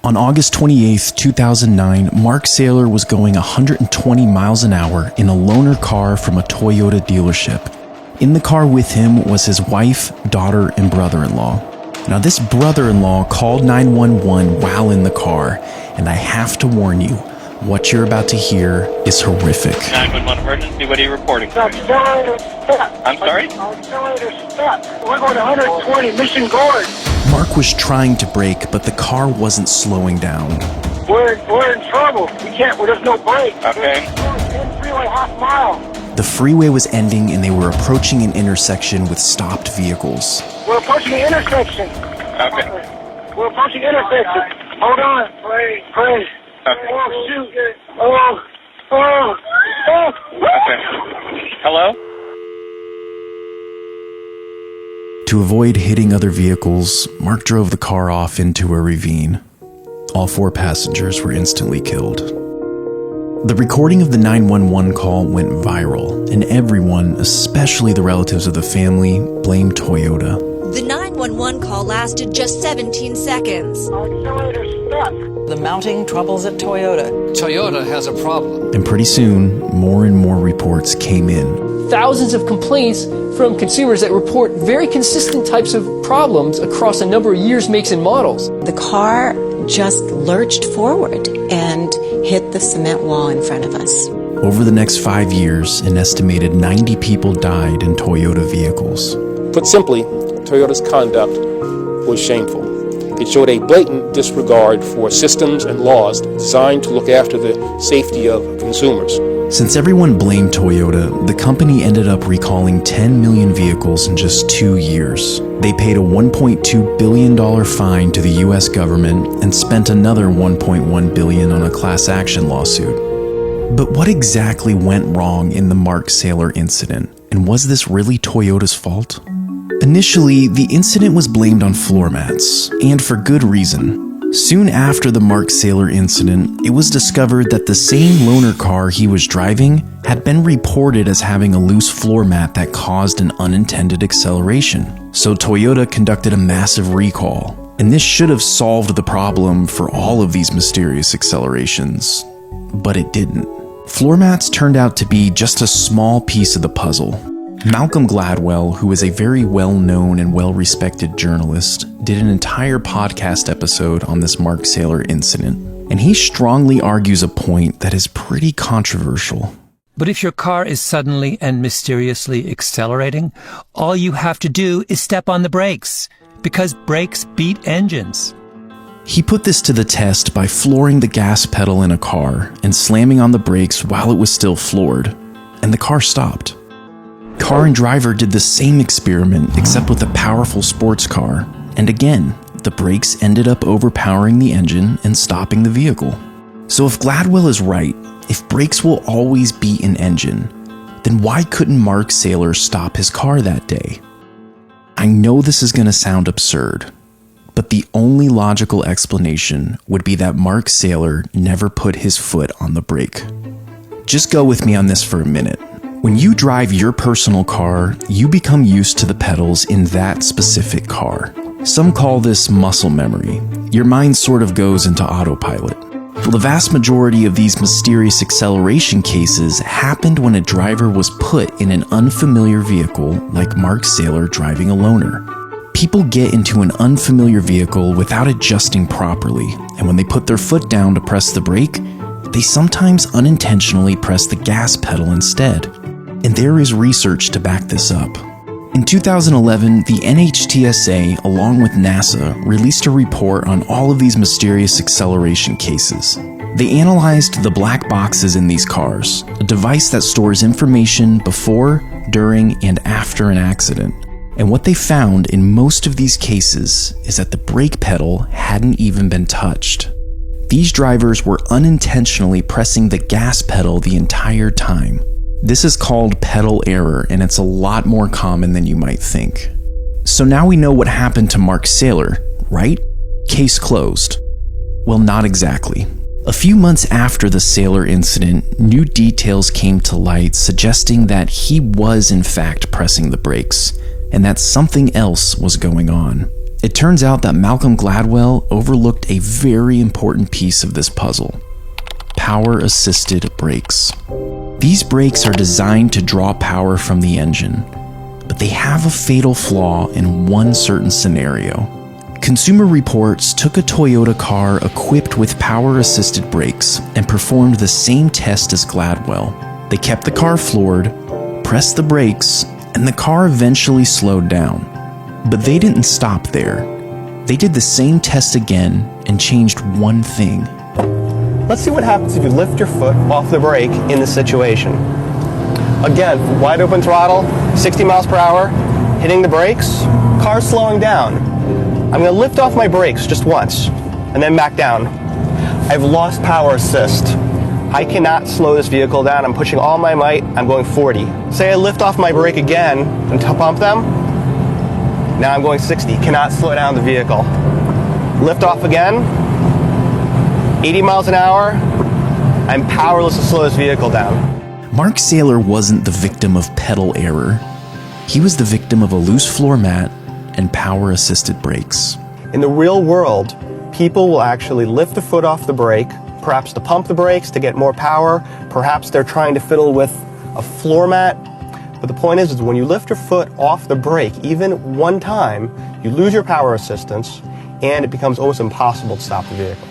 On August 28, 2009, Mark Saylor was going 120 miles an hour in a loaner car from a Toyota dealership. In the car with him was his wife, daughter, and brother-in-law. Now, this brother-in-law called 911 while in the car, and I have to warn you, what you're about to hear is horrific. 911 emergency, what are you reporting? Accelerator step. I'm sorry? Accelerator step. We're going 120, Mission Gorge. Mark was trying to brake, but the car wasn't slowing down. We're in trouble. We can't, there's no brake. Okay. In freeway half mile. The freeway was ending and they were approaching an intersection with stopped vehicles. We're approaching the intersection. Okay. We're approaching intersection. Hold on. Pray. Okay. Oh, shoot. Oh. Okay. Hello? To avoid hitting other vehicles, Mark drove the car off into a ravine. All 4 passengers were instantly killed. The recording of the 911 call went viral, and everyone, especially the relatives of the family, blamed Toyota. The 911 call lasted just 17 seconds. Accelerator step. The mounting troubles at Toyota. Toyota has a problem. And pretty soon, more and more reports came in. Thousands of complaints from consumers that report very consistent types of problems across a number of years, makes, and models. The car just lurched forward and hit the cement wall in front of us. Over the next 5 years, an estimated 90 people died in Toyota vehicles. Put simply, Toyota's conduct was shameful. It showed a blatant disregard for systems and laws designed to look after the safety of consumers. Since everyone blamed Toyota, the company ended up recalling 10 million vehicles in just 2 years. They paid a $1.2 billion fine to the US government and spent another $1.1 billion on a class action lawsuit. But what exactly went wrong in the Mark Saylor incident? And was this really Toyota's fault? Initially, the incident was blamed on floor mats, and for good reason. Soon after the Mark Saylor incident, it was discovered that the same loaner car he was driving had been reported as having a loose floor mat that caused an unintended acceleration. So Toyota conducted a massive recall, and this should have solved the problem for all of these mysterious accelerations. But it didn't. Floor mats turned out to be just a small piece of the puzzle. Malcolm Gladwell, who is a very well-known and well-respected journalist, did an entire podcast episode on this Mark Saylor incident, and he strongly argues a point that is pretty controversial. But if your car is suddenly and mysteriously accelerating, all you have to do is step on the brakes, because brakes beat engines. He put this to the test by flooring the gas pedal in a car and slamming on the brakes while it was still floored, and the car stopped. Car and Driver did the same experiment except with a powerful sports car, and again, the brakes ended up overpowering the engine and stopping the vehicle. So if Gladwell is right, if brakes will always beat an engine, then why couldn't Mark Saylor stop his car that day? I know this is going to sound absurd, but the only logical explanation would be that Mark Saylor never put his foot on the brake. Just go with me on this for a minute. When you drive your personal car, you become used to the pedals in that specific car. Some call this muscle memory. Your mind sort of goes into autopilot. Well, the vast majority of these mysterious acceleration cases happened when a driver was put in an unfamiliar vehicle like Mark Saylor driving a loaner. People get into an unfamiliar vehicle without adjusting properly, and when they put their foot down to press the brake, they sometimes unintentionally press the gas pedal instead. And there is research to back this up. In 2011, the NHTSA, along with NASA, released a report on all of these mysterious acceleration cases. They analyzed the black boxes in these cars, a device that stores information before, during, and after an accident. And what they found in most of these cases is that the brake pedal hadn't even been touched. These drivers were unintentionally pressing the gas pedal the entire time. This is called pedal error, and it's a lot more common than you might think. So now we know what happened to Mark Saylor, right? Case closed. Well, not exactly. A few months after the Saylor incident, new details came to light suggesting that he was in fact pressing the brakes, and that something else was going on. It turns out that Malcolm Gladwell overlooked a very important piece of this puzzle: power-assisted brakes. These brakes are designed to draw power from the engine, but they have a fatal flaw in one certain scenario. Consumer Reports took a Toyota car equipped with power-assisted brakes and performed the same test as Gladwell. They kept the car floored, pressed the brakes, and the car eventually slowed down. But they didn't stop there. They did the same test again and changed one thing. Let's see what happens if you lift your foot off the brake in this situation. Again, wide open throttle, 60 miles per hour, hitting the brakes, car's slowing down. I'm going to lift off my brakes just once and then back down. I've lost power assist. I cannot slow this vehicle down. I'm pushing all my might. I'm going 40. Say I lift off my brake again and pump them. Now I'm going 60. Cannot slow down the vehicle. Lift off again. 80 miles an hour. I'm powerless to slow this vehicle down. Mark Saylor wasn't the victim of pedal error. He was the victim of a loose floor mat and power-assisted brakes. In the real world, people will actually lift a foot off the brake, perhaps to pump the brakes to get more power. Perhaps they're trying to fiddle with a floor mat. But the point is when you lift your foot off the brake, even one time, you lose your power assistance, and it becomes almost impossible to stop the vehicle.